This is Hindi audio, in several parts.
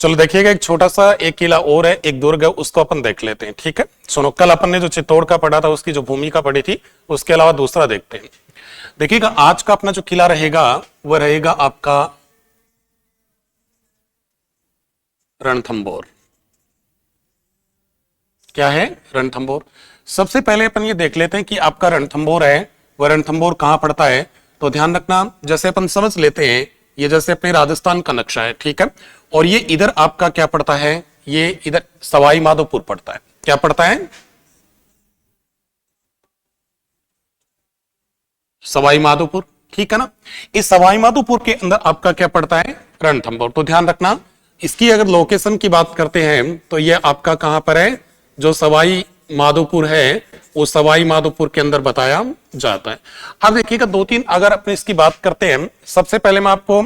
चलो देखिएगा, एक छोटा सा एक किला और है, एक दुर्ग है, उसको अपन देख लेते हैं। ठीक है, सुनो, कल अपन ने जो चित्तौड़ का पढ़ा था उसकी जो भूमिका पढ़ी थी, उसके अलावा दूसरा देखते हैं। देखिएगा, आज का अपना जो किला रहेगा वह रहेगा आपका रणथंभौर। क्या है? रणथंभौर। सबसे पहले अपन ये देख लेते हैं कि आपका रणथंभौर है वह रणथंभौर कहां पड़ता है। तो ध्यान रखना, जैसे अपन समझ लेते हैं, ये जैसे अपने राजस्थान का नक्शा है, ठीक है, और ये इधर आपका क्या पड़ता है, ये इधर सवाई माधोपुर पड़ता है। क्या पड़ता है? सवाई माधोपुर, ठीक है ना। इस सवाई माधोपुर के अंदर आपका क्या पड़ता है? रणथंभौर। तो ध्यान रखना, इसकी अगर लोकेशन की बात करते हैं तो ये आपका कहां पर है, जो सवाई माधोपुर है वो सवाई माधोपुर के अंदर बताया जाता है। अब देखिएगा, दो तीन अगर अपने इसकी बात करते हैं, सबसे पहले मैं आपको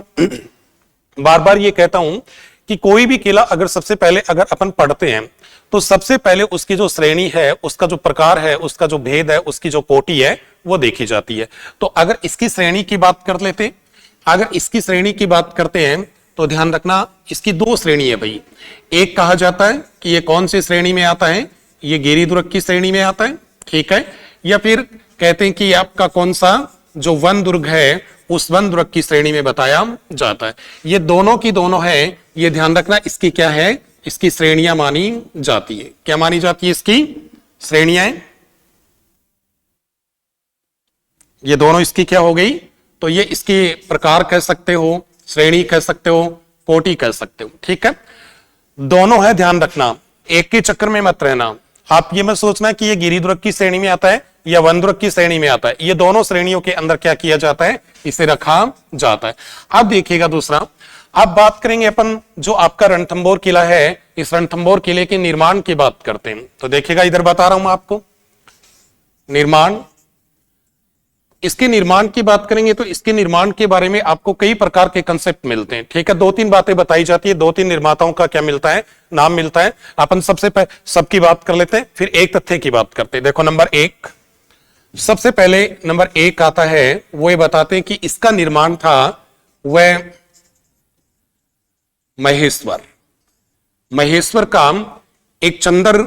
बार बार ये कहता हूं कि कोई भी किला अगर सबसे पहले अगर अपन पढ़ते हैं तो सबसे पहले उसकी जो श्रेणी है, उसका जो प्रकार है, उसका जो भेद है, उसकी जो कोटि है वो देखी जाती है। तो अगर इसकी श्रेणी की बात कर लेते, अगर इसकी श्रेणी की बात करते हैं तो ध्यान रखना, इसकी दो श्रेणी है भाई। एक कहा जाता है कि ये कौन सी श्रेणी में आता है, ये गिरिदुर्ग की श्रेणी में आता है, ठीक है, या फिर कहते हैं कि आपका कौन सा जो वन दुर्ग है उस वन दुर्ग की श्रेणी में बताया जाता है। ये दोनों की दोनों है, ये ध्यान रखना, इसकी क्या है, इसकी श्रेणियां मानी जाती है। क्या मानी जाती है? इसकी श्रेणियां। ये दोनों इसकी क्या हो गई, तो ये इसकी प्रकार कह सकते हो, श्रेणी कह सकते हो, कोटि कह सकते हो, ठीक है, दोनों है। ध्यान रखना, एक के चक्कर में मत रहना। आप ये मत सोचना कि ये गिरिदुर्ग की श्रेणी में आता है या वनदुर्ग की श्रेणी में आता है। ये दोनों श्रेणियों के अंदर क्या किया जाता है, इसे रखा जाता है। अब देखिएगा दूसरा, अब बात करेंगे अपन जो आपका रणथंभौर किला है, इस रणथंभौर किले के निर्माण की बात करते हैं। तो देखिएगा, इधर बता रहा हूं मैं आपको निर्माण। इसके निर्माण की बात करेंगे तो इसके निर्माण के बारे में आपको कई प्रकार के कंसेप्ट मिलते हैं, ठीक है, दो तीन बातें बताई जाती है, दो तीन निर्माताओं का क्या मिलता है, नाम मिलता है। अपन सबसे पहले सबकी बात कर लेते हैं, फिर एक तथ्य की बात करते हैं। देखो, नंबर एक, सबसे पहले नंबर एक आता है, वो ये बताते हैं कि इसका निर्माण था वह महेश्वर। महेश्वर का एक चंद्र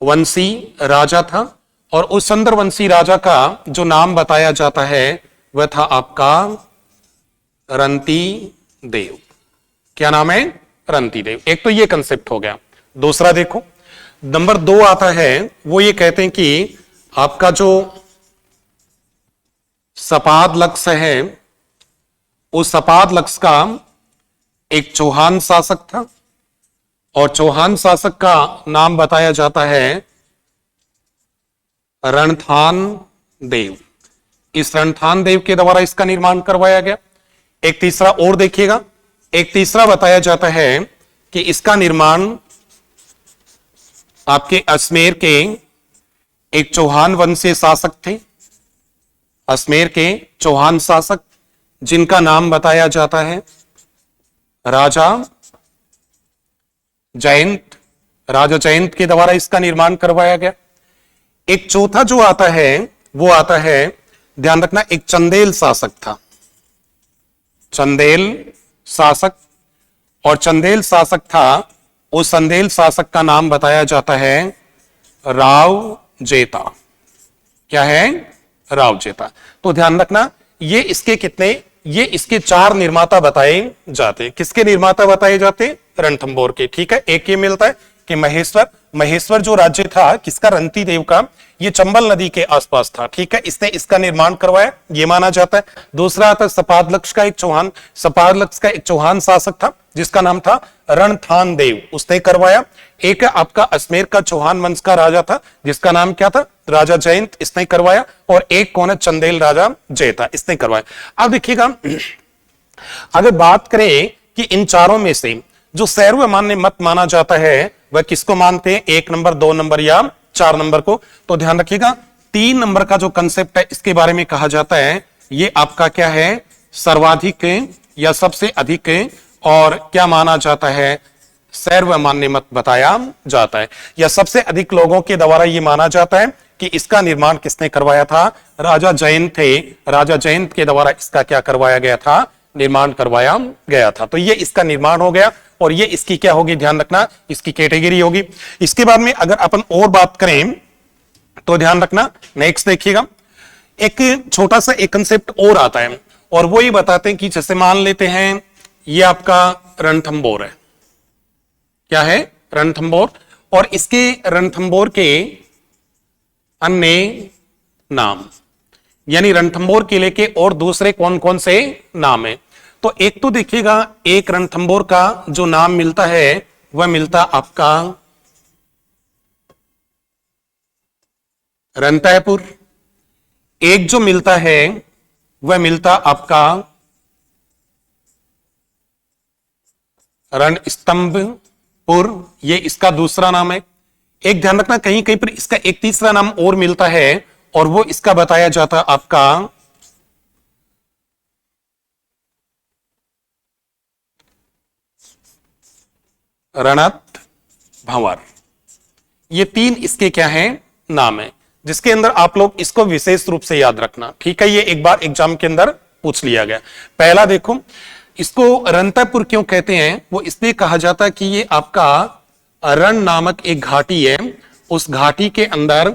वंशी राजा था, और उस चंद्रवंशी राजा का जो नाम बताया जाता है वह था आपका रंती देव। क्या नाम है? रंती देव। एक तो ये कंसेप्ट हो गया। दूसरा देखो, नंबर दो आता है, वो ये कहते हैं कि आपका जो सपाद लक्ष्य है, उस सपाद लक्ष्य का एक चौहान शासक था, और चौहान शासक का नाम बताया जाता है रणथान देव। इस रणथान देव के द्वारा इसका निर्माण करवाया गया। एक तीसरा और देखिएगा, एक तीसरा बताया जाता है कि इसका निर्माण आपके अजमेर के एक चौहान वंशीय शासक थे, अजमेर के चौहान शासक, जिनका नाम बताया जाता है राजा जयंत। राजा जयंत के द्वारा इसका निर्माण करवाया गया। एक चौथा जो आता है वो आता है, ध्यान रखना, एक चंदेल शासक था, चंदेल शासक, और चंदेल शासक था, उस चंदेल शासक का नाम बताया जाता है राव जेता। क्या है? राव जेता। तो ध्यान रखना, ये इसके कितने, ये इसके चार निर्माता बताए जाते। किसके निर्माता बताए जाते? रणथंभौर के, ठीक है। एक ये मिलता है कि महेश्वर, महेश्वर जो राज्य था किसका, रंती देव का, ये चंबल नदी के आसपास था, ठीक है, इसने इसका निर्माण करवाया, ये माना जाता है। दूसरा आता है सपादलक्ष का एक चौहान, सपादलक्ष का एक चौहान शासक था जिसका नाम था रणथान देव, उसने करवाया। एक आपका अजमेर का चौहान वंश का राजा था जिसका नाम क्या था, राजा जयंत, इसने करवाया। और एक कौन है, चंदेल राजा जयता, इसने करवाया। अब देखिएगा, अगर बात करें कि इन चारों में से जो सर्वमान्य मत माना जाता है वह किसको मानते हैं, एक नंबर, दो नंबर या चार नंबर को, तो ध्यान रखिएगा, तीन नंबर का जो कंसेप्ट है इसके बारे में कहा जाता है, ये आपका क्या है, सर्वाधिक या सबसे अधिक, और क्या माना जाता है, सर्वमान्य मत बताया जाता है, या सबसे अधिक लोगों के द्वारा यह माना जाता है कि इसका निर्माण किसने करवाया था, राजा जयंत थे। राजा जयंत के द्वारा इसका क्या करवाया गया था, निर्माण करवाया गया था। तो ये इसका निर्माण हो गया और ये इसकी क्या होगी, ध्यान रखना, इसकी कैटेगरी होगी। इसके बाद में अगर अपन और बात करें तो ध्यान रखना, नेक्स्ट देखिएगा, एक छोटा सा एक कंसेप्ट और आता है और वो ये बताते हैं कि जैसे मान लेते हैं ये आपका रणथंबोर है, क्या है, रणथंबोर, और इसके रणथंबोर के अन्य नाम, यानी रणथंबोर किले के और दूसरे कौन कौन से नाम है। तो एक तो देखिएगा, एक रणथंबोर का जो नाम मिलता है वह मिलता आपका रणतयपुर, एक जो मिलता है वह मिलता आपका रणस्तंभपुर, ये इसका दूसरा नाम है। एक ध्यान रखना, कहीं कहीं पर इसका एक तीसरा नाम और मिलता है और वो इसका बताया जाता आपका रणत भंवर। ये तीन इसके क्या हैं, नाम है, जिसके अंदर आप लोग इसको विशेष रूप से याद रखना, ठीक है। ये एक बार एग्जाम के अंदर पूछ लिया गया। पहला देखो, इसको रणतयपुर क्यों कहते हैं, वो इसलिए कहा जाता है कि ये आपका रण नामक एक घाटी है, उस घाटी के अंदर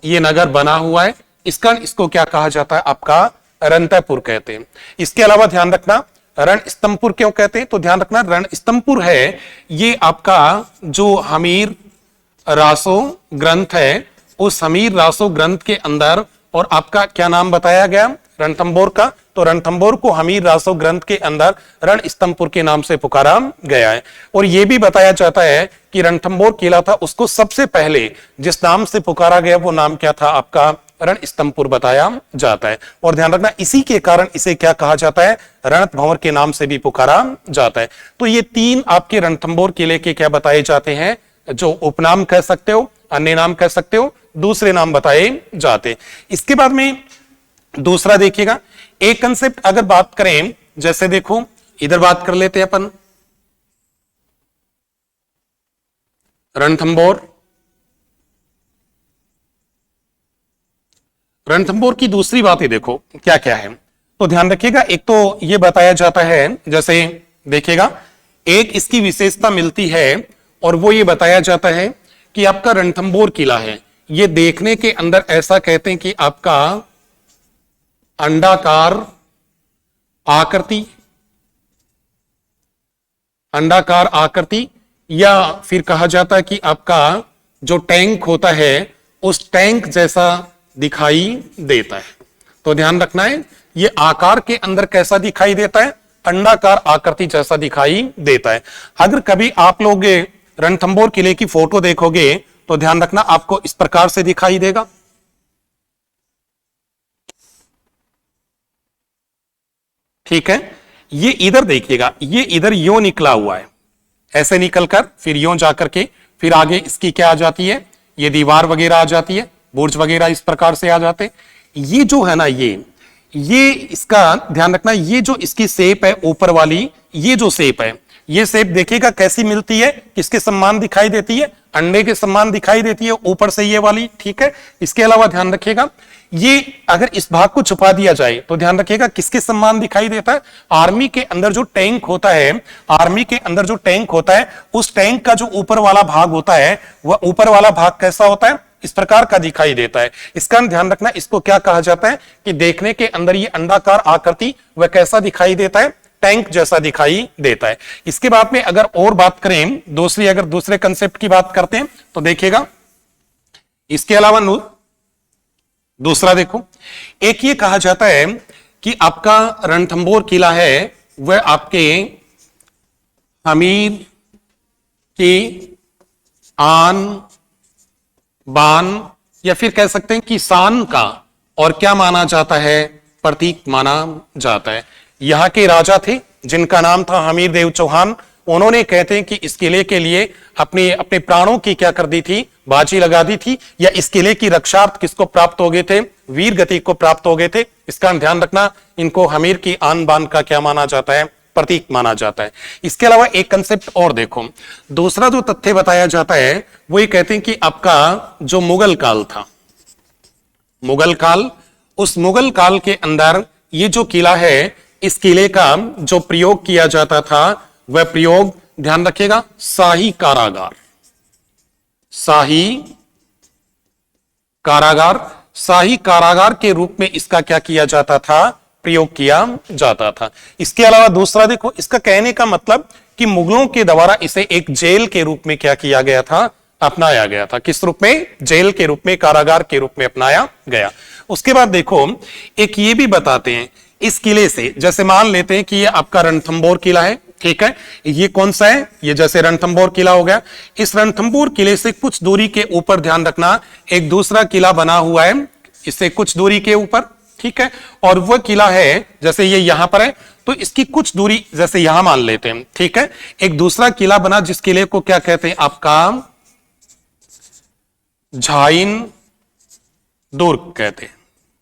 ये नगर बना हुआ है, इसको क्या कहा जाता है, आपका रणतयपुर कहते हैं। इसके अलावा ध्यान रखना, रणस्तंभपुर क्यों कहते हैं, तो ध्यान रखना रणस्तंभपुर है ये आपका जो हमीर रासो ग्रंथ है, उस हमीर रासो ग्रंथ के अंदर, और आपका क्या नाम बताया गया रणथंबोर का, तो रणथंबोर को हमीर रासो ग्रंथ के अंदर रणस्तंभपुर के नाम से पुकारा गया है। और यह भी बताया जाता है कि रणथंबोर किला था, उसको सबसे पहले जिस नाम से पुकारा गया वो नाम क्या था, आपका रणस्तंभपुर बताया जाता है। और ध्यान रखना, इसी के कारण इसे क्या कहा जाता है, रणत भंवर के नाम से भी पुकारा जाता है। तो ये तीन आपके रणथंबोर किले के क्या बताए जाते हैं, जो उपनाम कह सकते हो, अन्य नाम कह सकते हो, दूसरे नाम बताए जाते। इसके बाद में दूसरा देखिएगा, एक कंसेप्ट अगर बात करें, जैसे देखो इधर बात कर लेते हैं अपन, रणथंबोर, रणथंबोर की दूसरी बातें देखो क्या क्या है, तो ध्यान रखिएगा। एक तो यह बताया जाता है, जैसे देखिएगा, एक इसकी विशेषता मिलती है और वो ये बताया जाता है कि आपका रणथंबोर किला है, ये देखने के अंदर ऐसा कहते हैं कि आपका अंडाकार आकृति, अंडाकार आकृति, या फिर कहा जाता है कि आपका जो टैंक होता है उस टैंक जैसा दिखाई देता है। तो ध्यान रखना है, ये आकार के अंदर कैसा दिखाई देता है, अंडाकार आकृति जैसा दिखाई देता है। अगर कभी आप लोग रणथंबोर किले की फोटो देखोगे तो ध्यान रखना, आपको इस प्रकार से दिखाई देगा, ठीक है। ये इधर देखिएगा, ये इधर यो निकला हुआ है, ऐसे निकलकर फिर यो जाकर के फिर आगे इसकी क्या आ जाती है, ये दीवार वगैरह आ जाती है, बुर्ज वगैरह इस प्रकार से आ जाते। ये जो है ना, ये इसका ध्यान रखना, ये जो इसकी शेप है ऊपर वाली, ये जो शेप है, ये शेप देखिएगा कैसी मिलती है, किसके समान दिखाई देती है, अंडे के समान दिखाई देती है ऊपर से ये वाली, ठीक है। इसके अलावा ध्यान रखिएगा, ये अगर इस भाग को छुपा दिया जाए तो ध्यान रखिएगा किसके समान दिखाई देता है, आर्मी के अंदर जो टैंक होता है, आर्मी के अंदर जो टैंक होता है, उस टैंक का जो ऊपर वाला भाग होता है, वह ऊपर वाला भाग कैसा होता है, इस प्रकार का दिखाई देता है। इसका ध्यान रखना, इसको क्या कहा जाता है कि देखने के अंदर ये अंडाकार आकृति वह कैसा दिखाई देता है, टैंक जैसा दिखाई देता है। इसके बाद में अगर और बात करें, अगर दूसरे कंसेप्ट की बात करते हैं तो देखिएगा, इसके अलावा दूसरा देखो, एक ये कहा जाता है कि आपका रणथंबोर किला है वह आपके हमीर की आन बान, या फिर कह सकते हैं कि शान का और क्या माना जाता है, प्रतीक माना जाता है। यहाँ के राजा थे जिनका नाम था हमीर देव चौहान, उन्होंने कहते हैं कि इस किले के लिए अपने अपने प्राणों की क्या कर दी थी, बाजी लगा दी थी, या इस किले की रक्षार्थ किसको प्राप्त हो गए थे, वीर गति को प्राप्त हो गए थे। इसका ध्यान रखना, इनको हमीर की आन बान का क्या माना जाता है, प्रतीक माना जाता है। इसके अलावा एक कंसेप्ट और देखो, दूसरा जो तथ्य बताया जाता है वो ये कहते हैं कि आपका जो मुगल काल था, मुगल काल, उस मुगल काल के अंदर ये जो किला है इस किले का जो प्रयोग किया जाता था वह प्रयोग, ध्यान रखिएगा, शाही कारागार, शाही कारागार, शाही कारागार के रूप में इसका क्या किया जाता था, प्रयोग किया जाता था। इसके अलावा दूसरा देखो, इसका कहने का मतलब कि मुगलों के द्वारा इसे एक जेल के रूप में क्या किया गया था, अपनाया गया था। किस रूप में, जेल के रूप में, कारागार के रूप में अपनाया गया। उसके बाद देखो एक ये भी बताते हैं इस किले से, जैसे मान लेते हैं कि ये आपका रणथंबोर किला है, ठीक है, ये कौन सा है, ये जैसे रणथंबोर किला हो गया। इस रणथंबोर किले से कुछ दूरी के ऊपर, ध्यान रखना, एक दूसरा किला बना हुआ है इससे कुछ दूरी के ऊपर, ठीक है, और वह किला है जैसे ये यहां पर है, तो इसकी कुछ दूरी जैसे यहां मान लेते हैं, ठीक है, एक दूसरा किला बना जिस किले को क्या कहते हैं, आपका झाइन दुर्ग कहते हैं।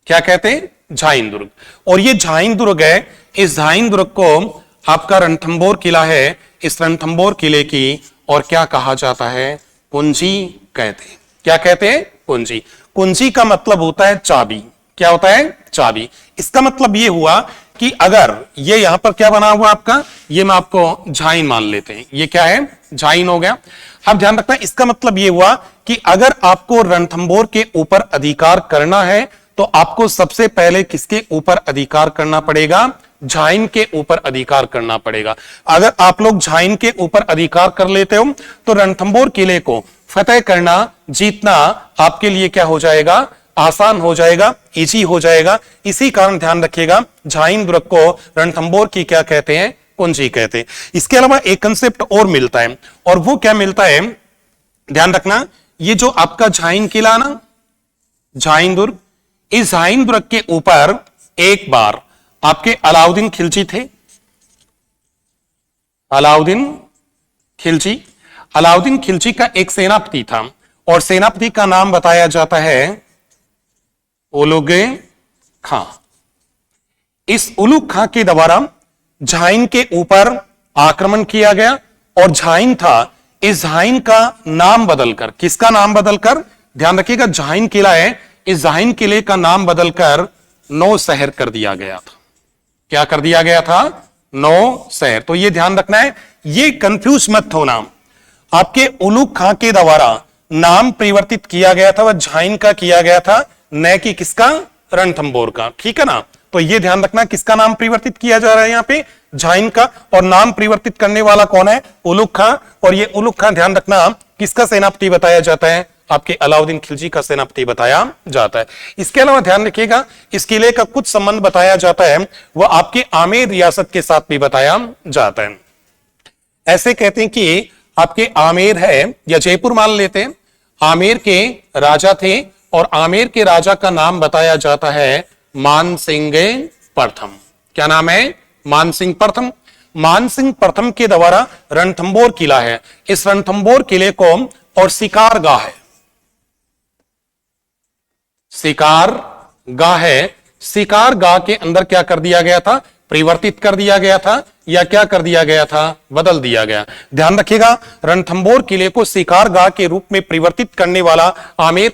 क्या कहते हैं, झाइन दुर्ग। और ये झाइन दुर्ग है, इस झाइन दुर्ग को आपका रणथंबोर किला है, इस रणथंबोर किले की और क्या कहा जाता है, कुंजी कहते हैं। क्या कहते हैं, कुंजी। कुंजी का मतलब होता है चाबी। क्या होता है, चाबी। इसका मतलब ये हुआ कि अगर ये यहां पर क्या बना हुआ आपका, ये मैं आपको झाइन मान लेते हैं, ये क्या है, झाइन हो गया। अब ध्यान रखना, इसका मतलब ये हुआ कि अगर आपको रणथंबोर के ऊपर अधिकार करना है तो आपको सबसे पहले किसके ऊपर अधिकार करना पड़ेगा, झाइन के ऊपर अधिकार करना पड़ेगा। अगर आप लोग झाइन के ऊपर अधिकार कर लेते हो तो रणथंबोर किले को फतेह करना, जीतना आपके लिए क्या हो जाएगा, आसान हो जाएगा, इजी हो जाएगा। इसी कारण ध्यान रखिएगा, झाइन दुर्ग को रणथंबोर की क्या कहते हैं, कुंजी कहते हैं। इसके अलावा एक कंसेप्ट और मिलता है, और वो क्या मिलता है, ध्यान रखना, ये जो आपका झाइन किला ना, झाइन दुर्ग, इस झाइन दुर्ग के ऊपर एक बार आपके अलाउद्दीन खिलजी थे, अलाउद्दीन खिलजी। अलाउद्दीन खिलजी का एक सेनापति था और सेनापति का नाम बताया जाता है उलुगे खां। इस उलुग खां के द्वारा झाइन के ऊपर आक्रमण किया गया और झाइन था, इस झाइन का नाम बदलकर, किसका नाम बदलकर, ध्यान रखिएगा, झाइन किला है, इस झाइन किले का नाम बदलकर नौशहर कर दिया गया था। क्या कर दिया गया था, नौशहर। तो ये ध्यान रखना है, ये कंफ्यूज मत होना, आपके उलुग खां के द्वारा नाम परिवर्तित किया गया था, वह झाइन का किया गया था, न कि किसका, रणथंबोर का, ठीक है ना। तो ये ध्यान रखना, किसका नाम परिवर्तित किया जा रहा है यहां पे, झाइन का, और नाम परिवर्तित करने वाला कौन है, उलुग खां। और ये उलुग खां ध्यान रखना किसका सेनापति बताया जाता है, आपके अलाउद्दीन खिलजी का सेनापति बताया जाता है। इसके अलावा ध्यान रखिएगा, इस किले का कुछ संबंध बताया जाता है, वह आपके आमेर रियासत के साथ भी बताया जाता है। ऐसे कहते हैं कि आपके आमेर है, या जयपुर मान लेते हैं, आमेर के राजा थे और आमेर के राजा का नाम बताया जाता है मानसिंह प्रथम। क्या नाम है, मानसिंह प्रथम। मानसिंह प्रथम के द्वारा रणथंबोर किला है, इस रणथंबोर किले को, और शिकारगाह है, शिकारगाह है, शिकारगाह के अंदर क्या कर दिया गया था, परिवर्तित कर दिया गया था, या क्या कर दिया गया था, बदल दिया गया। ध्यान रखिएगा, रणथंबोर किले को शिकारगाह के रूप में परिवर्तित करने वाला आमेर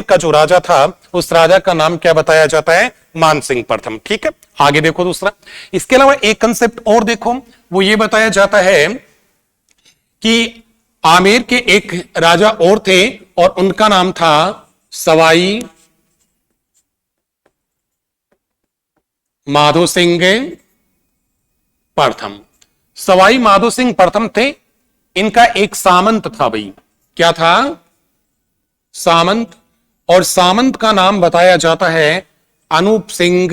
का जो राजा था, उस राजा का नाम क्या बताया जाता है, मानसिंह प्रथम। ठीक है, आगे देखो दूसरा। इसके अलावा एक कंसेप्ट और देखो, वो ये बताया जाता है कि आमेर के एक राजा और थे और उनका नाम था सवाई माधो सिंह प्रथम। सवाई माधो सिंह प्रथम थे, इनका एक सामंत था भाई। क्या था, सामंत। और सामंत का नाम बताया जाता है अनूप सिंह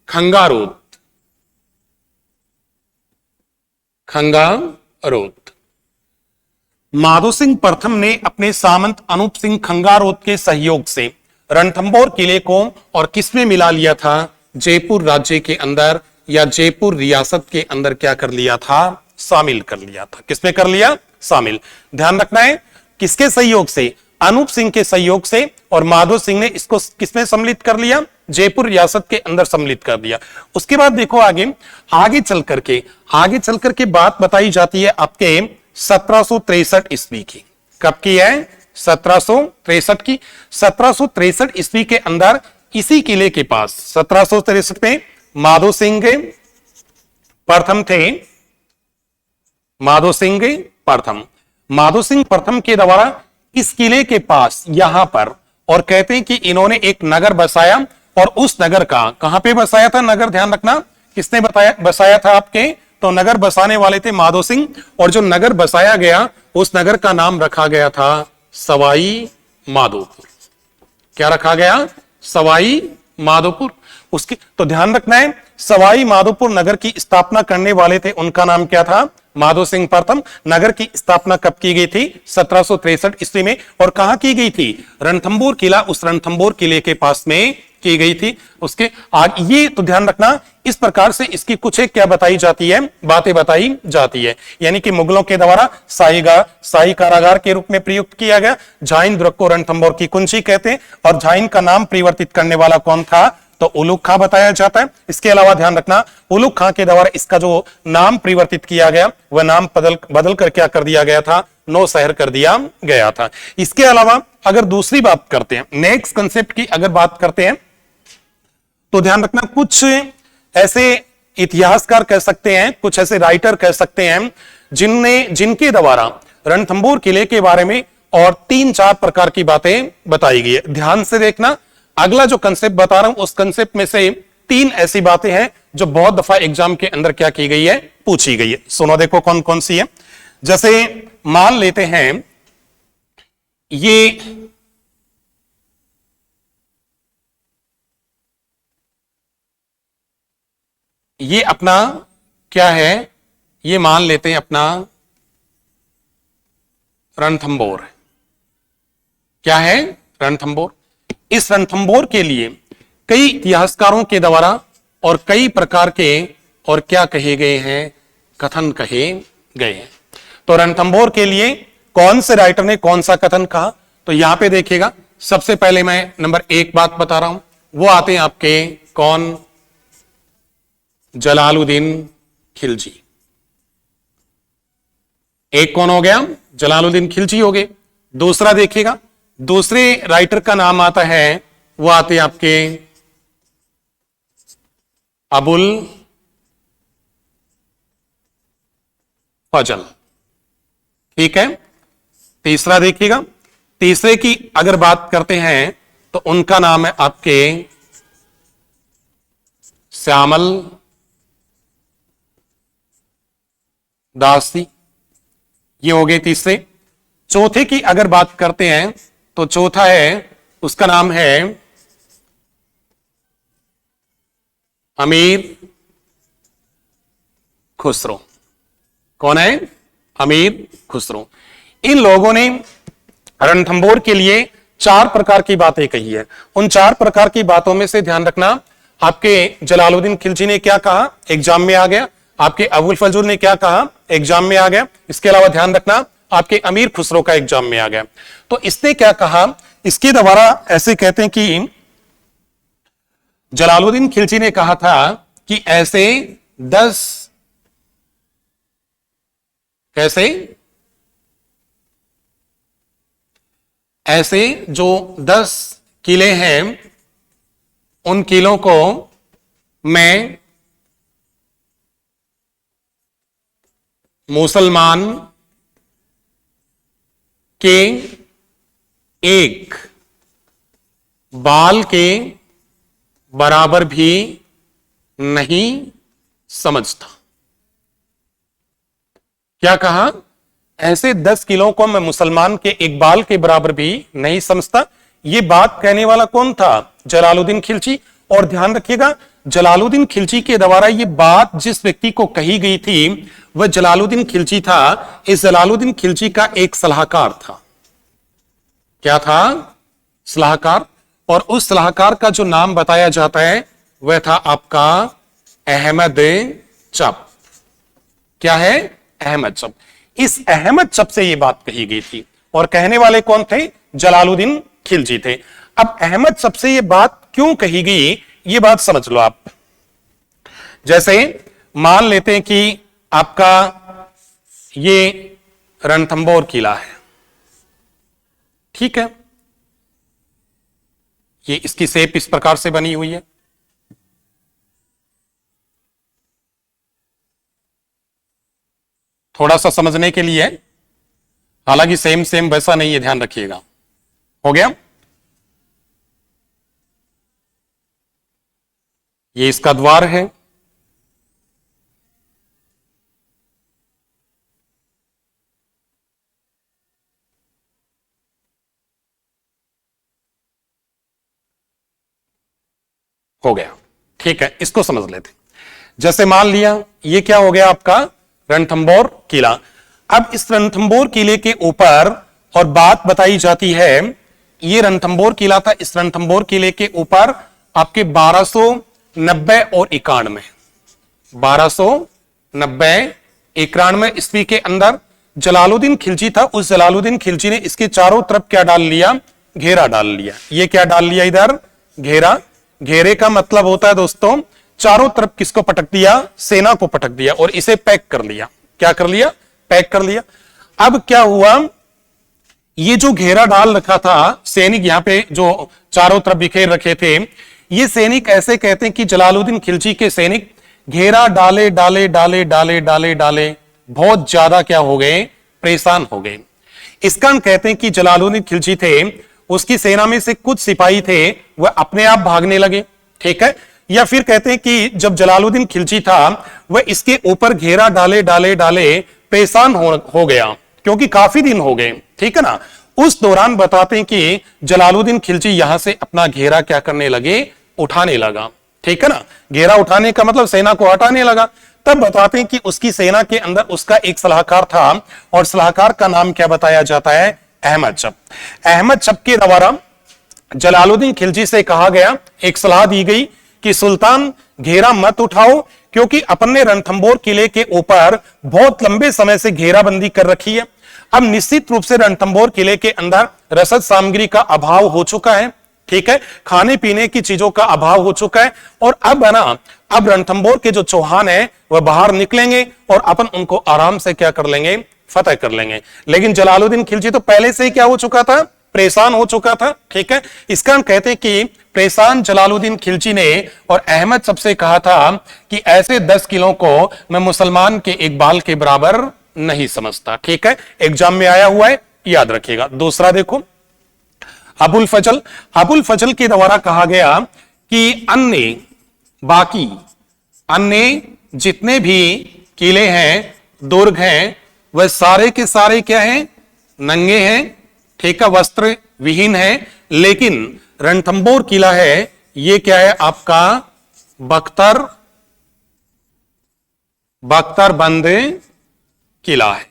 खंगारोत। माधो सिंह प्रथम ने अपने सामंत अनूप सिंह खंगारोत के सहयोग से रणथंबोर किले को और किसमें मिला लिया था, जयपुर राज्य के अंदर या जयपुर रियासत के अंदर क्या कर लिया था, शामिल कर लिया था। किसमें कर लिया, शामिल। ध्यान रखना है, किसके सहयोग से, अनूप सिंह के सहयोग से, और माधो सिंह ने इसको किसमें सम्मिलित कर लिया, जयपुर रियासत के अंदर सम्मिलित कर दिया। उसके बाद देखो आगे चल करके बात बताई जाती है आपके 1763 ईस्वी की। कब की है, 1763 की। 1763 ईस्वी के अंदर इसी किले के पास 1763 में माधो सिंह प्रथम थे। माधो सिंह प्रथम, माधो सिंह प्रथम के द्वारा इस किले के पास यहां पर, और कहते हैं कि इन्होंने एक नगर बसाया, और उस नगर का कहां पे बसाया था नगर, ध्यान रखना किसने बसाया था आपके, तो नगर बसाने वाले थे माधो सिंह, और जो नगर बसाया गया उस नगर का नाम रखा गया था सवाई माधोपुर। क्या रखा गया, सवाई माधोपुर। उसके तो ध्यान रखना है, सवाई माधोपुर नगर की स्थापना करने वाले थे, उनका नाम क्या था, माधो सिंह प्रथम। नगर की स्थापना कब की गई थी, 1763 ईस्वी में, और कहां की गई थी, रणथंबोर किला, उस रणथंबोर किले के पास में की गई थी। उसके आगे ये तो ध्यान रखना, इस प्रकार से इसकी कुछ एक क्या बताई जाती है, बातें बताई जाती है, यानी कि मुगलों के द्वारा शाही कारागार के रूप में प्रयुक्त किया गया। झाइन दुर्ग को रणथंबोर की कुंजी कहते हैं, और झाइन का नाम परिवर्तित करने वाला कौन था, तो उलुग खां बताया जाता है। इसके अलावा ध्यान रखना, उलुग खां के द्वारा इसका जो नाम परिवर्तित किया गया, वह नाम बदल कर क्या कर दिया गया था, नौशहर कर दिया गया था। इसके अलावा अगर दूसरी बात करते हैं, नेक्स्ट कंसेप्ट की अगर बात करते हैं, तो ध्यान रखना कुछ ऐसे इतिहासकार कह सकते हैं, कुछ ऐसे राइटर कह सकते हैं, जिनके द्वारा रणथंबोर किले के बारे में और 3-4 प्रकार की बातें बताई गई है। ध्यान से देखना, अगला जो कंसेप्ट बता रहा हूं उस कंसेप्ट में से 3 ऐसी बातें हैं जो बहुत दफा एग्जाम के अंदर क्या की गई है, पूछी गई है। सुनो देखो कौन कौन सी है। जैसे मान लेते हैं ये अपना क्या है, ये मान लेते हैं अपना रणथंबोर। क्या है, रणथंबोर। इस रणथंबोर के लिए कई इतिहासकारों के द्वारा और कई प्रकार के और क्या कहे गए हैं, कथन कहे गए हैं। तो रणथंबोर के लिए कौन से राइटर ने कौन सा कथन कहा, तो यहां पे देखिएगा। सबसे पहले मैं नंबर 1 बात बता रहा हूं, वो आते हैं आपके कौन, जलालुद्दीन खिलजी। एक कौन हो गया, जलालुद्दीन खिलजी हो गए। दूसरा देखिएगा, दूसरे राइटर का नाम आता है, वो आते हैं आपके अबुल फजल। ठीक है। तीसरा देखिएगा, तीसरे की अगर बात करते हैं तो उनका नाम है आपके श्यामल दासी। ये हो गए तीसरे। चौथे की अगर बात करते हैं तो चौथा है, उसका नाम है अमीर खुसरो। कौन है, अमीर खुसरो। इन लोगों ने रणथंबोर के लिए 4 प्रकार की बातें कही है। उन 4 प्रकार की बातों में से ध्यान रखना, आपके जलालुद्दीन खिलजी ने क्या कहा, एग्जाम में आ गया। आपके अबुल फजल ने क्या कहा, एग्जाम में आ गया। इसके अलावा ध्यान रखना, आपके अमीर खुसरो का एग्जाम में आ गया। तो इसने क्या कहा, इसके द्वारा ऐसे कहते हैं कि जलालुद्दीन खिलजी ने कहा था कि ऐसे 10 कैसे ऐसे जो 10 किले हैं, उन किलों को मैं मुसलमान के एक बाल के बराबर भी नहीं समझता। क्या कहा, ऐसे 10 किलों को मैं मुसलमान के एक बाल के बराबर भी नहीं समझता। यह बात कहने वाला कौन था, जलालुद्दीन खिलजी। और ध्यान रखिएगा, जलालुद्दीन खिलजी के द्वारा यह बात जिस व्यक्ति को कही गई थी वह जलालुद्दीन खिलजी था। इस जलालुद्दीन खिलजी का एक सलाहकार था। क्या था, सलाहकार। और उस सलाहकार का जो नाम बताया जाता है वह था आपका अहमद चप। क्या है, अहमद चप। इस अहमद चप से यह बात कही गई थी, और कहने वाले कौन थे, जलालुद्दीन खिलजी थे। अब अहमद चप से यह बात क्यों कही गई, यह बात समझ लो आप। जैसे मान लेते हैं कि आपका ये रणथंबोर किला है, ठीक है। ये इसकी शेप इस प्रकार से बनी हुई है। थोड़ा सा समझने के लिए, हालांकि सेम सेम वैसा नहीं है, ध्यान रखिएगा। हो गया? ये इसका द्वार है। हो गया, ठीक है, इसको समझ लेते। जैसे मान लिया ये क्या हो गया आपका रणथंबोर किला। अब इस रणथंबोर किले के ऊपर और बात बताई जाती है, ये रणथंबोर किला था, इस रणथंबोर किले के ऊपर आपके 1290 और 91, 1290 91 ईस्वी के अंदर जलालुद्दीन खिलजी था। उस जलालुद्दीन खिलजी ने इसके चारों तरफ क्या डाल लिया? घेरा डाल लिया। ये क्या डाल लिया इधर? घेरा। घेरे का मतलब होता है दोस्तों, चारों तरफ किसको पटक दिया? सेना को पटक दिया और इसे पैक कर लिया। क्या कर लिया? पैक कर लिया। अब क्या हुआ, ये जो घेरा डाल रखा था, सैनिक यहां पे जो चारों तरफ बिखेर रखे थे, ये सैनिक ऐसे कहते हैं कि जलालुद्दीन खिलजी के सैनिक घेरा डाले डाले डाले डाले डाले डाले बहुत ज्यादा क्या हो गए? परेशान हो गए। इसका हम कहते हैं कि जलालुद्दीन खिलजी थे, उसकी सेना में से कुछ सिपाही थे वह अपने आप भागने लगे, ठीक है। या फिर कहते हैं कि जब जलालुद्दीन खिलजी था वह इसके ऊपर घेरा डाले डाले डाले परेशान हो गया, क्योंकि काफी दिन हो गए, ठीक है ना। उस दौरान बताते हैं कि जलालुद्दीन खिलजी यहां से अपना घेरा क्या करने लगे? उठाने लगा, ठीक है ना। घेरा उठाने का मतलब सेना को हटाने लगा। तब बताते हैं कि उसकी सेना के अंदर उसका एक सलाहकार था और सलाहकार का नाम क्या बताया जाता है? अहमद चप। अहमद चप के द्वारा जलालुद्दीन खिलजी से कहा गया, एक सलाह दी गई कि सुल्तान घेरा मत उठाओ, क्योंकि अपन ने रणथंबोर किले के ऊपर बहुत लंबे समय से घेराबंदी कर रखी है। अब निश्चित रूप से रणथंबोर किले के अंदर रसद सामग्री का अभाव हो चुका है, ठीक है, खाने पीने की चीजों का अभाव हो चुका है। और अब है ना, अब रणथंबोर के जो चौहान है वह बाहर निकलेंगे और अपन उनको आराम से क्या कर लेंगे? फतेह कर लेंगे। लेकिन जलालुद्दीन खिलजी तो पहले से ही क्या हो चुका था? परेशान हो चुका था, ठीक है। इसका हम कहते हैं कि परेशान जलालुद्दीन खिलजी ने और अहमद सबसे कहा था कि ऐसे 10 किलों को मैं मुसलमान के एक बाल के बराबर नहीं समझता, ठीक है। एग्जाम में आया हुआ है, याद रखिएगा। दूसरा देखो, अबुल फजल। अबुल फजल के द्वारा कहा गया कि बाकी अन्य जितने भी किले हैं, दुर्ग हैं, वह सारे के सारे क्या हैं? नंगे हैं, ठीक है, वस्त्र विहीन है। लेकिन रणथंबोर किला है, ये क्या है आपका? बख्तरबंद किला है।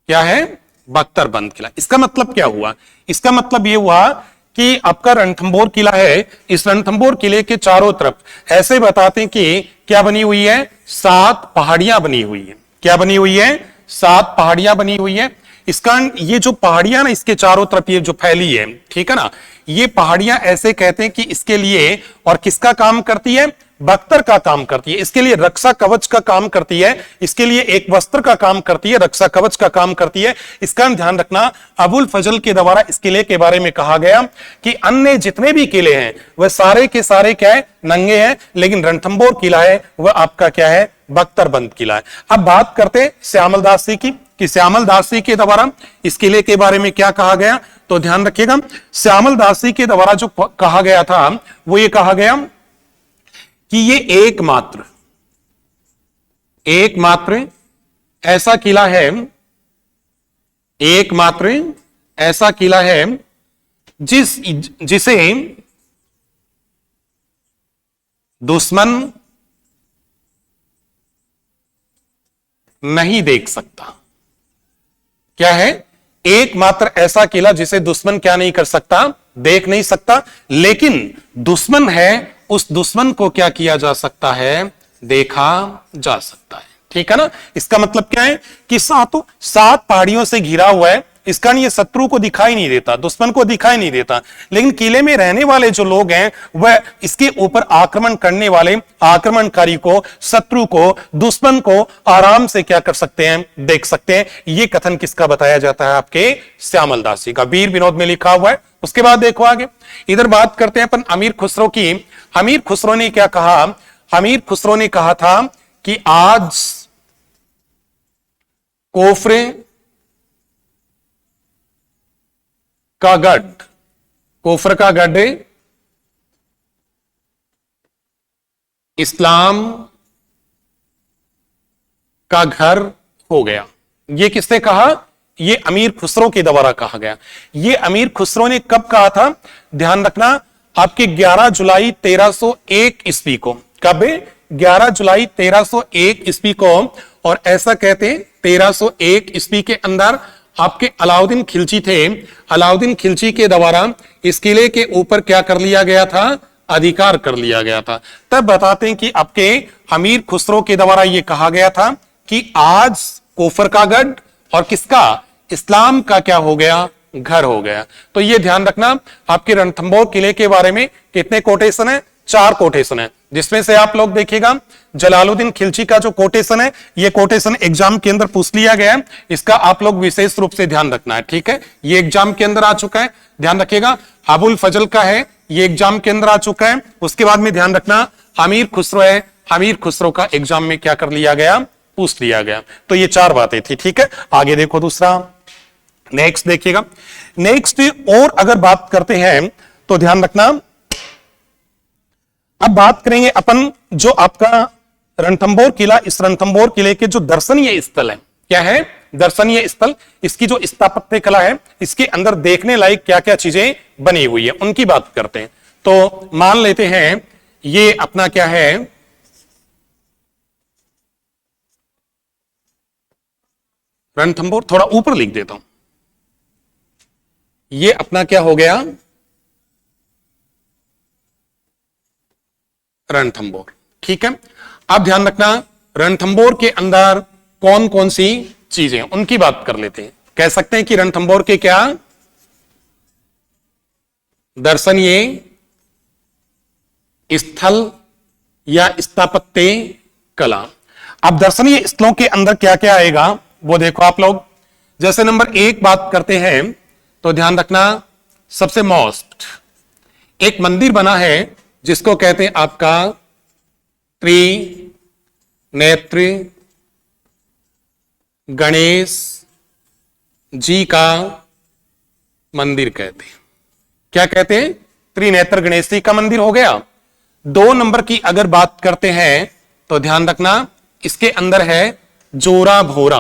क्या है? बख्तरबंद किला। इसका मतलब क्या हुआ? इसका मतलब यह हुआ कि आपका रणथंबोर किला है, इस रणथंबोर किले के चारों तरफ ऐसे बताते हैं कि क्या बनी हुई है? 7 पहाड़ियां बनी हुई है। क्या बनी हुई है? 7 पहाड़ियां बनी हुई है। इसका ये जो पहाड़ियां ना, इसके चारों तरफ ये जो फैली है, ठीक है ना, ये पहाड़ियां ऐसे कहते हैं कि इसके लिए और किसका काम करती है? बख्तर का काम करती है। इसके लिए रक्षा कवच का काम करती है, इसके लिए एक वस्त्र का काम करती है, रक्षा कवच का काम करती है। इसका ध्यान रखना। अबुल फजल के द्वारा इस किले के बारे में कहा गया कि अन्य जितने भी किले हैं वह सारे के सारे क्या है? नंगे हैं, लेकिन रणथंबोर किला है वह आपका क्या है? बख्तरबंद किला है। अब बात करते श्यामल दासी की, कि श्यामल दासी के द्वारा इस किले के बारे में क्या कहा गया। तो ध्यान रखिएगा, श्यामल दासी के द्वारा जो कहा गया था वो ये कहा गया कि ये एकमात्र ऐसा किला है, एकमात्र ऐसा किला है जिसे दुश्मन नहीं देख सकता। क्या है? एकमात्र ऐसा किला जिसे दुश्मन क्या नहीं कर सकता? देख नहीं सकता। लेकिन दुश्मन है, उस दुश्मन को क्या किया जा सकता है? देखा जा सकता है, ठीक है ना। इसका मतलब क्या है कि 7 पहाड़ियों से घिरा हुआ है इसका ये शत्रु को दिखाई नहीं देता, दुश्मन को दिखाई नहीं देता, लेकिन किले में रहने वाले जो लोग हैं वह इसके ऊपर आक्रमण करने वाले आक्रमणकारी को, शत्रु को, दुश्मन को आराम से क्या कर सकते हैं, देख सकते हैं। यह कथन किसका बताया जाता है, आपके श्यामल दास जी का, वीर विनोद में लिखा हुआ है। उसके बाद देखो आगे, इधर बात करते हैं अपन अमीर खुसरो की। अमीर खुसरो ने क्या कहा, अमीर खुसरो ने कहा था कि आज कोफरे का गढ़, कोफर का गढ़ इस्लाम का घर हो गया। यह किसने कहा, यह अमीर खुसरो के द्वारा कहा गया। यह अमीर खुसरो ने कब कहा था, ध्यान रखना, आपके 11 जुलाई 1301 ईस्वी को। कब, 11 जुलाई 1301 ईस्वी को। और ऐसा कहते हैं 1301 ईस्वी के अंदर आपके अलाउद्दीन खिलजी थे, अलाउद्दीन खिलजी के द्वारा इस किले के ऊपर क्या कर लिया गया था, अधिकार कर लिया गया था। तब बताते हैं कि आपके अमीर खुसरो के द्वारा यह कहा गया था कि आज कोफर का गढ़ और किसका, इस्लाम का क्या हो गया, घर हो गया। तो यह ध्यान रखना, आपके रणथंभौर किले के बारे में कितने कोटेशन है, 4 कोटेशन है, जिसमें से आप लोग देखिएगा जलालुद्दीन खिलजी का जो कोटेशन है, यह कोटेशन एग्जाम के अंदर पूछ लिया गया है, इसका आप लोग विशेष रूप से ध्यान रखना है, ठीक है। यह एग्जाम के अंदर आ चुका है, ध्यान रखिएगा। अबुल फजल का है, यह एग्जाम के अंदर आ चुका है। उसके बाद में ध्यान रखना अमीर खुसरो है, अमीर खुसरो का एग्जाम में क्या कर लिया गया, पूछ लिया गया। तो ये 4 बातें थी, ठीक है। आगे देखो दूसरा, नेक्स्ट देखिएगा। नेक्स्ट और अगर बात करते हैं तो ध्यान रखना, अब बात करेंगे अपन जो आपका रणथंभौर किला, इस रणथंभौर किले के जो दर्शनीय स्थल है, क्या है, दर्शनीय स्थल, इसकी जो स्थापत्य कला है, इसके अंदर देखने लायक क्या क्या चीजें बनी हुई है, उनकी बात करते हैं। तो मान लेते हैं ये अपना क्या है, रणथंभौर, थोड़ा ऊपर लिख देता हूं, ये अपना क्या हो गया, रणथंभौर, ठीक है। अब ध्यान रखना, रणथंभौर के अंदर कौन कौन सी चीजें, उनकी बात कर लेते हैं। कह सकते हैं कि रणथंभौर के क्या दर्शनीय स्थल या स्थापत्य कला। अब दर्शनीय स्थलों के अंदर क्या क्या आएगा वो देखो आप लोग। जैसे नंबर 1 बात करते हैं तो ध्यान रखना, सबसे मोस्ट एक मंदिर बना है जिसको कहते हैं आपका त्रिनेत्र गणेश जी का मंदिर कहते हैं। क्या कहते हैं, त्रिनेत्र गणेश जी का मंदिर हो गया। 2 नंबर की अगर बात करते हैं तो ध्यान रखना, इसके अंदर है जोरा भोरा।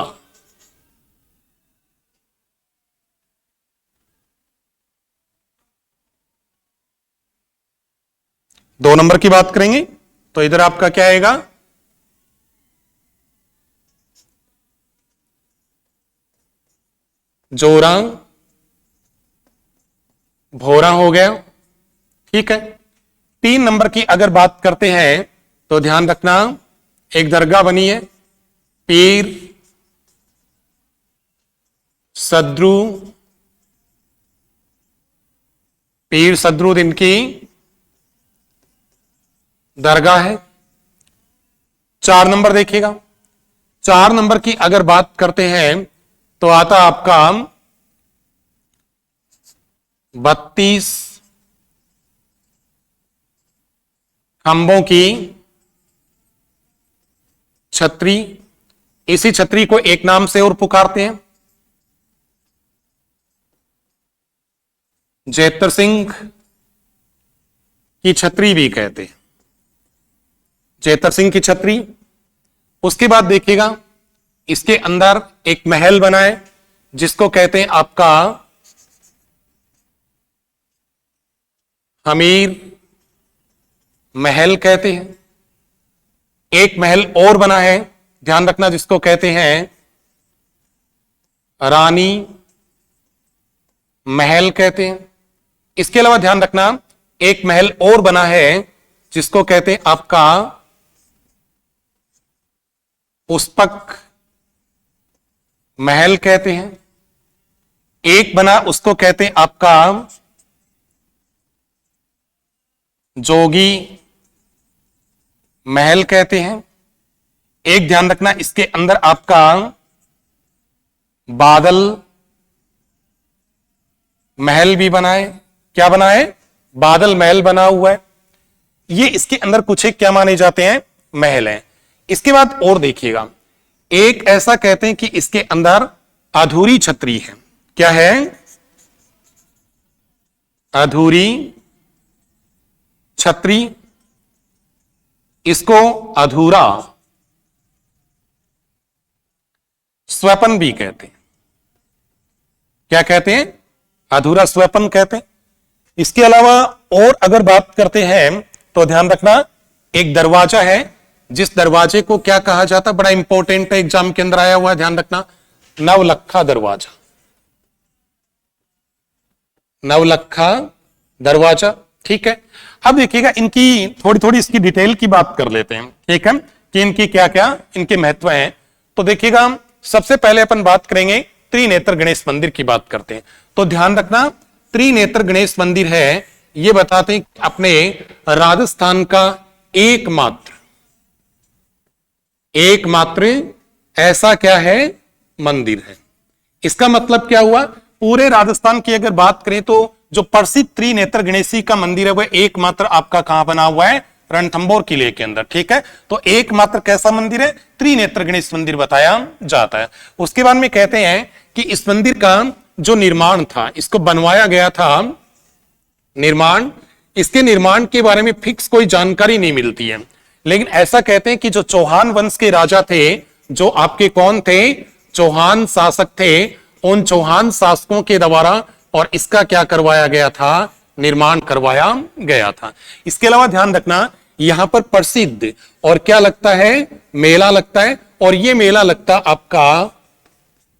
दो नंबर की बात करेंगे तो इधर आपका क्या आएगा, जोरा भोरा हो गया, ठीक है। 3 नंबर की अगर बात करते हैं तो ध्यान रखना, एक दरगाह बनी है, पीर सदरुद्दीन की दरगाह है। 4 नंबर देखिएगा, 4 नंबर की अगर बात करते हैं तो आता आपका 32 खंभों की छतरी। इसी छतरी को एक नाम से और पुकारते हैं, जैतर सिंह की छतरी भी कहते हैं, जैतर सिंह की छतरी। उसके बाद देखिएगा, इसके अंदर एक महल बना है जिसको कहते हैं आपका हमीर महल कहते हैं। एक महल और बना है, ध्यान रखना, जिसको कहते हैं रानी महल कहते हैं। इसके अलावा ध्यान रखना, एक महल और बना है जिसको कहते हैं आपका पुष्पक महल कहते हैं। एक बना उसको कहते हैं आपका जोगी महल कहते हैं। एक ध्यान रखना, इसके अंदर आपका बादल महल भी बना है। क्या बना है? बादल महल बना हुआ है। ये इसके अंदर कुछ एक क्या माने जाते हैं? महल हैं। इसके बाद और देखिएगा, एक ऐसा कहते हैं कि इसके अंदर अधूरी छतरी है। क्या है? अधूरी छतरी। इसको अधूरा स्वपन भी कहते हैं। क्या कहते हैं? अधूरा स्वपन कहते हैं। इसके अलावा और अगर बात करते हैं तो ध्यान रखना, एक दरवाजा है, जिस दरवाजे को क्या कहा जाता है? बड़ा इंपॉर्टेंट है, एग्जाम के अंदर आया हुआ है, ध्यान रखना, नवलखा दरवाजा। नवलखा दरवाजा, ठीक है। अब देखिएगा, इनकी थोड़ी थोड़ी इसकी डिटेल की बात कर लेते हैं, ठीक है, कि इनकी क्या क्या इनके महत्व हैं। तो देखिएगा, सबसे पहले अपन बात करेंगे त्रिनेत्र गणेश मंदिर की बात करते हैं। तो ध्यान रखना, त्रिनेत्र गणेश मंदिर है, ये बताते हैं अपने राजस्थान का एकमात्र ऐसा क्या है? मंदिर है। इसका मतलब क्या हुआ? पूरे राजस्थान की अगर बात करें तो जो प्रसिद्ध त्रिनेत्र गणेशी का मंदिर है वह एकमात्र आपका कहां बना हुआ है? रणथंभौर किले के अंदर, ठीक है। तो एकमात्र कैसा मंदिर है? त्रिनेत्र गणेश मंदिर बताया जाता है। उसके बाद में कहते हैं कि इस मंदिर का जो निर्माण था, इसको बनवाया गया था, इसके निर्माण के बारे में फिक्स कोई जानकारी नहीं मिलती है, लेकिन ऐसा कहते हैं कि जो चौहान वंश के राजा थे, जो आपके कौन थे? चौहान शासक थे, उन चौहान शासकों के द्वारा और इसका क्या करवाया गया था? निर्माण करवाया गया था। इसके अलावा ध्यान रखना, यहां पर प्रसिद्ध और क्या लगता है? मेला लगता है, और यह मेला लगता आपका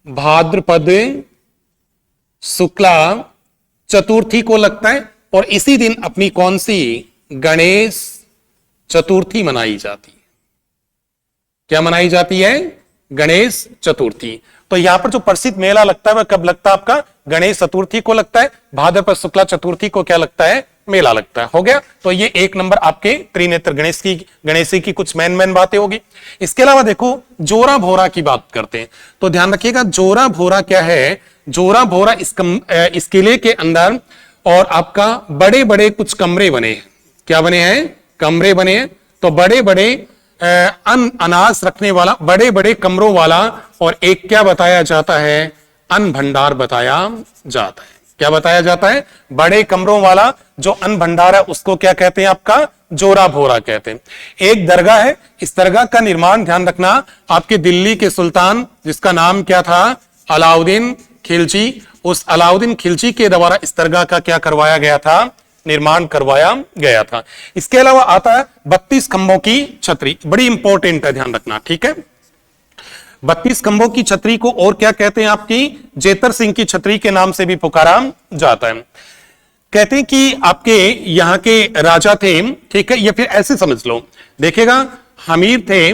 भाद्रपद शुक्ला चतुर्थी को लगता है, और इसी दिन अपनी कौन सी? गणेश चतुर्थी मनाई जाती है। क्या मनाई जाती है? गणेश चतुर्थी। तो यहां पर जो प्रसिद्ध मेला लगता है वह कब लगता है? आपका गणेश चतुर्थी को लगता है। भाद्रपद शुक्ला चतुर्थी को क्या लगता है? मेला लगता है। हो गया। तो ये एक नंबर आपके त्रिनेत्र गणेशी की कुछ मेन बातें होगी। इसके अलावा देखो, जोरा भोरा की बात करते हैं, तो ध्यान रखिएगा, जोरा भोरा क्या है? जोरा भोरा इस किले के अंदर और आपका बड़े बड़े कुछ कमरे बने हैं। क्या बने हैं? कमरे बने हैं। तो बड़े बड़े अनाज रखने वाला, बड़े बड़े कमरों वाला, और एक क्या बताया जाता है? अन्न भंडार बताया जाता है। क्या बताया जाता है? बड़े कमरों वाला जो अन्न भंडार है उसको क्या कहते हैं? आपका जोरा भोरा कहते हैं। एक दरगाह है, इस दरगाह का निर्माण ध्यान रखना आपके दिल्ली के सुल्तान, जिसका नाम क्या था? अलाउद्दीन खिलजी। उस अलाउद्दीन खिलजी के द्वारा इस दरगाह का क्या करवाया गया था? निर्माण करवाया गया था। इसके अलावा आता है 32 खंभों की छतरी, बड़ी इंपॉर्टेंट है, ध्यान रखना, ठीक है। 32 खंभों की छतरी को और क्या कहते हैं? आपकी जेतर सिंह की छतरी के नाम से भी पुकारा जाता है। कहते हैं कि आपके यहां के राजा थे, ठीक है, या फिर ऐसे समझ लो, देखिएगा, हमीर थे,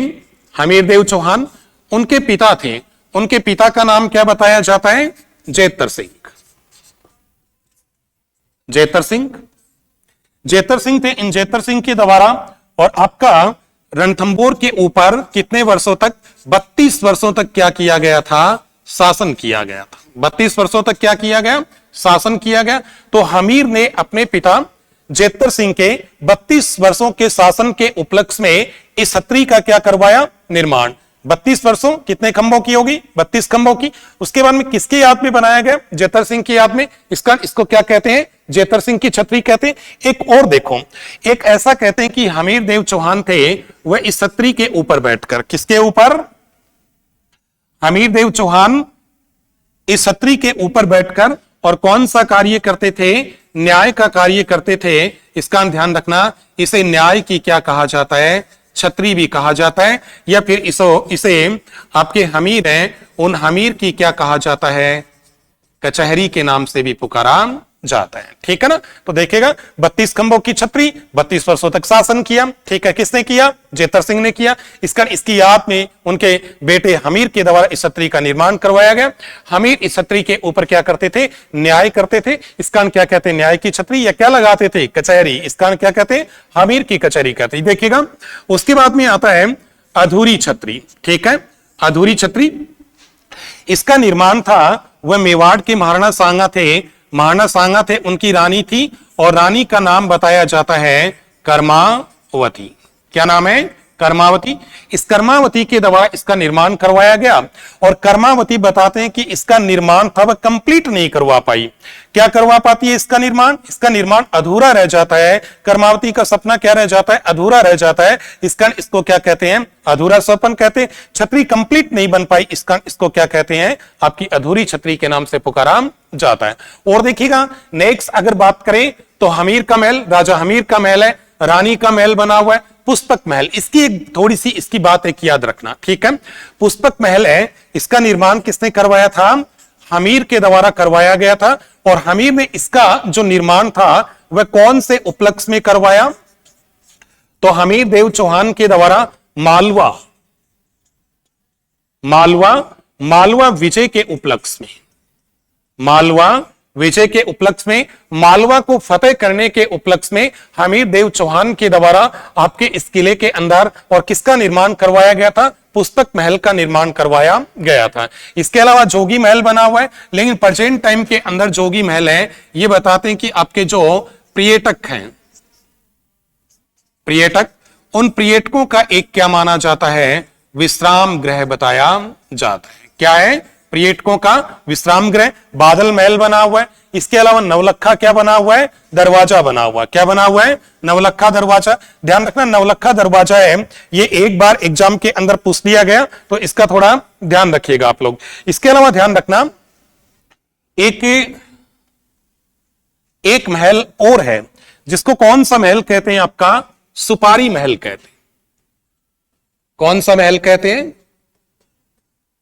हमीर देव चौहान, उनके पिता थे, उनके पिता का नाम क्या बताया जाता है? जेतर सिंह। जेतर सिंह, जेतर सिंह थे। इन जेतर सिंह के द्वारा और आपका रणथंभौर के ऊपर कितने वर्षों तक? 32 वर्षों तक क्या किया गया था? शासन किया गया था। 32 वर्षों तक क्या किया गया? शासन किया गया। तो हमीर ने अपने पिता जेतर सिंह के 32 वर्षों के शासन के उपलक्ष्य में इस छतरी का क्या करवाया? निर्माण। 32 वर्षों, कितने खंभों की होगी? 32 खंभों की। उसके बाद में किसकी याद में बनाया गया? जेतर सिंह की याद में। इसको क्या कहते हैं? जेतर सिंह की छतरी कहते हैं। एक और देखो, एक ऐसा कहते हैं कि हमीर देव चौहान थे, वह इस छतरी के ऊपर बैठकर, किसके ऊपर? हमीर देव चौहान इस छतरी के ऊपर बैठकर और कौन सा कार्य करते थे? न्याय का कार्य करते थे। इसका ध्यान रखना, इसे न्याय की क्या कहा जाता है? छतरी भी कहा जाता है, या फिर इसे आपके हमीर हैं, उन हमीर की क्या कहा जाता है? कचहरी के नाम से भी पुकारा जाता है। ठीक है ना, तो देखिएगा 32 खंभों की छतरी, 32 वर्षों तक शासन किया। ठीक है, किसने किया? जेतर सिंह ने किया। इसकी याद में उनके बेटे हमीर के द्वारा इस छतरी का निर्माण करवाया गया। हमीर इस छतरी के ऊपर क्या करते थे? न्याय करते थे। इसका क्या कहते हैं? न्याय की छतरी। या क्या लगाते थे? कचहरी। इसका क्या कहते हैं? हमीर की कचहरी कहते हैं। देखिएगा उसके बाद में आता है अधूरी छतरी। ठीक है, अधूरी छतरी, इसका निर्माण था, वह मेवाड़ के महाराणा सांगा थे। महाराणा सांगा थे, उनकी रानी थी और रानी का नाम बताया जाता है कर्मावती। क्या नाम है? कर्मावती। इस कर्मावती के द्वारा इसका निर्माण करवाया गया और कर्मावती बताते हैं कि इसका निर्माण था वह कंप्लीट नहीं करवा पाई। क्या करवा पाती है इसका निर्माण? इसका निर्माण अधूरा रह जाता है। कर्मावती का सपना क्या रह जाता है? अधूरा रह जाता है। इसको क्या कहते हैं? अधूरा सपन कहते हैं। छतरी कंप्लीट नहीं बन पाई, इसको क्या कहते हैं? आपकी अधूरी छतरी के नाम से पुकारा जाता है। और देखिएगा नेक्स्ट अगर बात करें तो हमीर का महल, राजा हमीर का महल है, रानी का महल बना हुआ है। पुष्पक महल, इसकी एक थोड़ी सी इसकी बात एक याद रखना। ठीक है, पुष्पक महल है, इसका निर्माण किसने करवाया था? हमीर के द्वारा करवाया गया था। और हमीर ने इसका जो निर्माण था वह कौन से उपलक्ष्य में करवाया? तो हमीर देव चौहान के द्वारा मालवा विजय के उपलक्ष्य में, मालवा विजय के उपलक्ष्य में, मालवा को फतेह करने के उपलक्ष्य में हमीर देव चौहान के द्वारा आपके इस किले के अंदर और किसका निर्माण करवाया गया था? पुष्पक महल का निर्माण करवाया गया था। इसके अलावा जोगी महल बना हुआ है, लेकिन प्रेजेंट टाइम के अंदर जोगी महल है ये बताते हैं कि आपके जो पर्यटक हैं, पर्यटक, उन पर्यटकों का एक क्या माना जाता है? विश्राम गृह बताया जाता है। क्या है? पर्यटकों का विश्राम गृह। बादल महल बना हुआ है। इसके अलावा नवलखा क्या बना हुआ है? दरवाजा बना हुआ है। क्या बना हुआ है? नवलखा दरवाजा। ध्यान रखना नवलखा दरवाजा है, ये एक बार एग्जाम के अंदर पूछ लिया गया, तो इसका थोड़ा ध्यान रखिएगा आप लोग। इसके अलावा ध्यान रखना एक महल और है जिसको कौन सा महल कहते हैं? आपका सुपारी महल कहते हैं। कौन सा महल कहते हैं?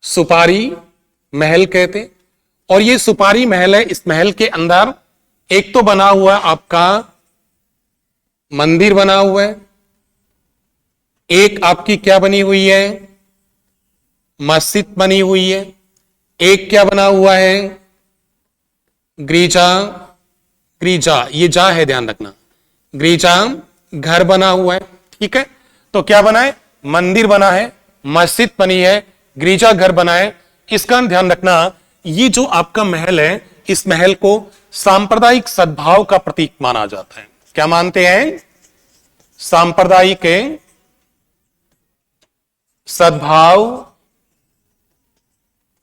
सुपारी महल कहते हैं। और ये सुपारी महल है, इस महल के अंदर एक तो बना हुआ आपका मंदिर बना हुआ है, एक आपकी क्या बनी हुई है? मस्जिद बनी हुई है, एक क्या बना हुआ है? गिरिजा, ये जा है, ध्यान रखना, गिरिजा घर बना हुआ है। ठीक है, तो क्या बना है? मंदिर बना है, मस्जिद बनी है, गिरिजा घर बना है। इसका ध्यान रखना, ये जो आपका महल है, इस महल को सांप्रदायिक सद्भाव का प्रतीक माना जाता है। क्या मानते हैं? सांप्रदायिक सद्भाव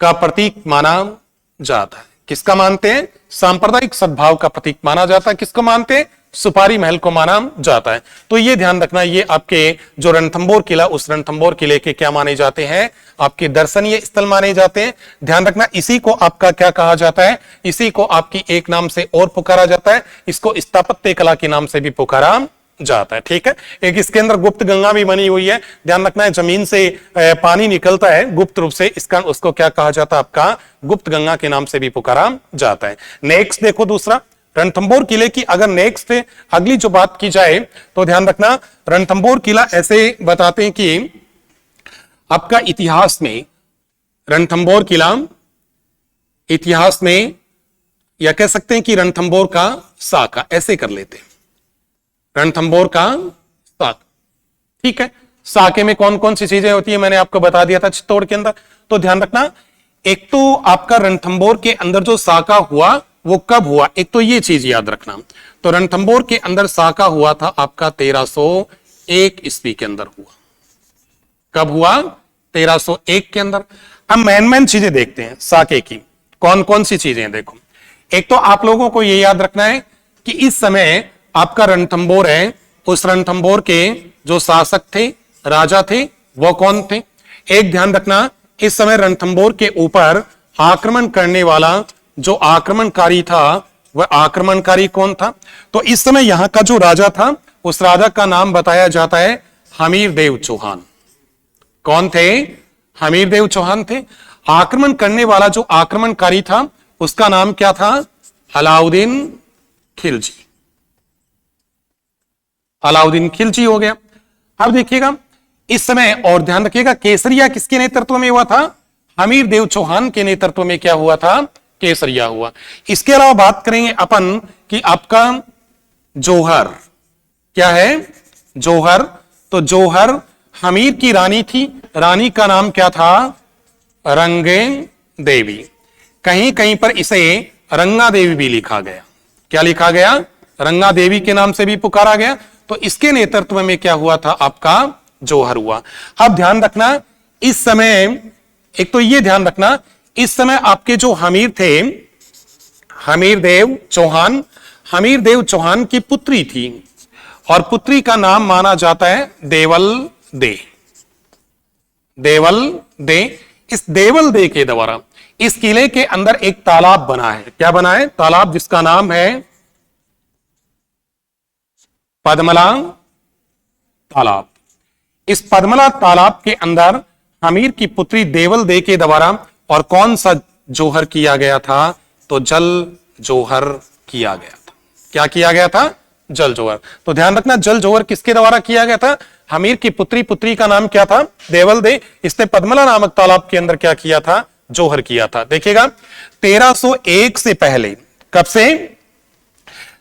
का प्रतीक माना जाता है। किसका मानते हैं? सांप्रदायिक सद्भाव का प्रतीक माना जाता है। किसको मानते हैं? सुपारी महल को माना जाता है। तो ये ध्यान रखना, ये आपके जो रणथंबोर किला, उस रणथंबोर किले के क्या माने जाते हैं? आपके दर्शनीय स्थल माने जाते हैं। ध्यान रखना, इसी को आपका क्या कहा जाता है? इसी को आपकी एक नाम से और पुकारा जाता है, इसको स्थापत्य कला के नाम से भी पुकारा जाता है। ठीक है, एक इसके अंदर गुप्त गंगा भी बनी हुई है। ध्यान रखना है, जमीन से पानी निकलता है गुप्त रूप से, इसका उसको क्या कहा जाता है? आपका गुप्त गंगा के नाम से भी पुकारा जाता है। नेक्स्ट देखो दूसरा, रणथंबोर किले की अगर नेक्स्ट अगली जो बात की जाए तो ध्यान रखना, रणथंबोर किला ऐसे बताते हैं कि आपका इतिहास में रणथंबोर किला इतिहास में, या कह सकते हैं कि रणथंबोर का साका, ऐसे कर लेते हैं, रणथंबोर का साका। ठीक है, साके में कौन कौन सी चीजें होती है मैंने आपको बता दिया था चित्तौड़ के अंदर। तो ध्यान रखना, एक तो आपका रणथंबोर के अंदर जो साका हुआ वो कब हुआ? एक तो ये चीज याद रखना, तो रणथंबोर के अंदर साका हुआ था आपका 1301 ईस्वी के अंदर हुआ। कब हुआ? 1301 के अंदर। अब मेन चीजें देखते हैं साके की, कौन कौन सी चीजें। देखो, एक तो आप लोगों को ये याद रखना है कि इस समय आपका रणथंबोर है, उस रणथंबोर के जो शासक थे, राजा थे, वो कौन थे? एक ध्यान रखना, इस समय रणथंबोर के ऊपर आक्रमण करने वाला जो आक्रमणकारी था, वह आक्रमणकारी कौन था? तो इस समय यहां का जो राजा था, उस राजा का नाम बताया जाता है हमीर देव चौहान। कौन थे? हमीर देव चौहान थे। आक्रमण करने वाला जो आक्रमणकारी था, उसका नाम क्या था? अलाउद्दीन खिलजी, अलाउद्दीन खिलजी हो गया। अब देखिएगा इस समय, और ध्यान रखिएगा, केसरिया किसके नेतृत्व में हुआ था? हमीर देव चौहान के नेतृत्व में क्या हुआ था? केसरिया हुआ। इसके अलावा बात करेंगे अपन कि आपका जौहर क्या है? जौहर। तो जौहर हमीर की रानी थी, रानी का नाम क्या था? रंगे देवी। कहीं कहीं पर इसे रंगा देवी भी लिखा गया। क्या लिखा गया? रंगा देवी के नाम से भी पुकारा गया। तो इसके नेतृत्व में क्या हुआ था? आपका जौहर हुआ। अब ध्यान रखना इस समय, एक तो ये ध्यान रखना, इस समय आपके जो हमीर थे, हमीर देव चौहान, हमीर देव चौहान की पुत्री थी, और पुत्री का नाम माना जाता है देवल दे। देवल दे। इस देवल दे के द्वारा इस किले के अंदर एक तालाब बना है। क्या बना है? तालाब, जिसका नाम है पद्मला तालाब। इस पद्मला तालाब के अंदर हमीर की पुत्री देवल दे के द्वारा और कौन सा जौहर किया गया था? तो जल जौहर किया गया था। क्या किया गया था? जल जौहर। तो ध्यान रखना, जल जौहर किसके द्वारा किया गया था? हमीर की पुत्री, पुत्री का नाम क्या था? देवल दे। इसने पद्मला नामक तालाब के अंदर क्या किया था? जौहर किया था। देखिएगा 1301 से पहले, कब से?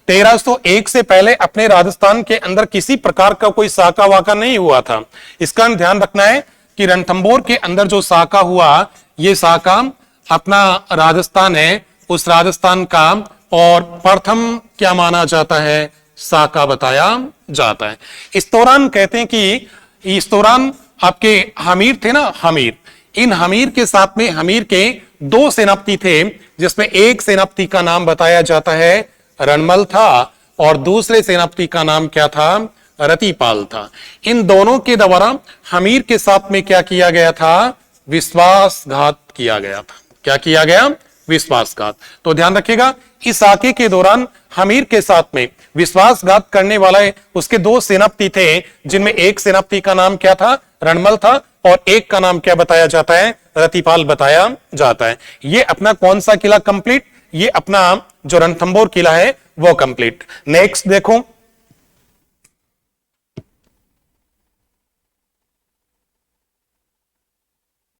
1301 से पहले अपने राजस्थान के अंदर किसी प्रकार का कोई साका वाका नहीं हुआ था। इसका ध्यान रखना है कि रणथंभौर के अंदर जो साका हुआ, ये साका अपना राजस्थान है, उस राजस्थान का और प्रथम क्या माना जाता है? साका बताया जाता है। इस दौरान कहते हैं कि इस दौरान आपके हमीर थे ना, हमीर, इन हमीर के साथ में हमीर के दो सेनापति थे, जिसमें एक सेनापति का नाम बताया जाता है रणमल था, और दूसरे सेनापति का नाम क्या था? रतिपाल था। इन दोनों के द्वारा हमीर के साथ में क्या किया गया था? विश्वासघात किया गया था। क्या किया गया? विश्वासघात। तो ध्यान रखिएगा, इस साके के दौरान हमीर के साथ में विश्वासघात करने वाला उसके दो सेनापति थे, जिनमें एक सेनापति का नाम क्या था? रणमल था, और एक का नाम क्या बताया जाता है? रतिपाल बताया जाता है। ये अपना कौन सा किला कंप्लीट? ये अपना जो रणथंभौर किला है वो कंप्लीट। नेक्स्ट देखो,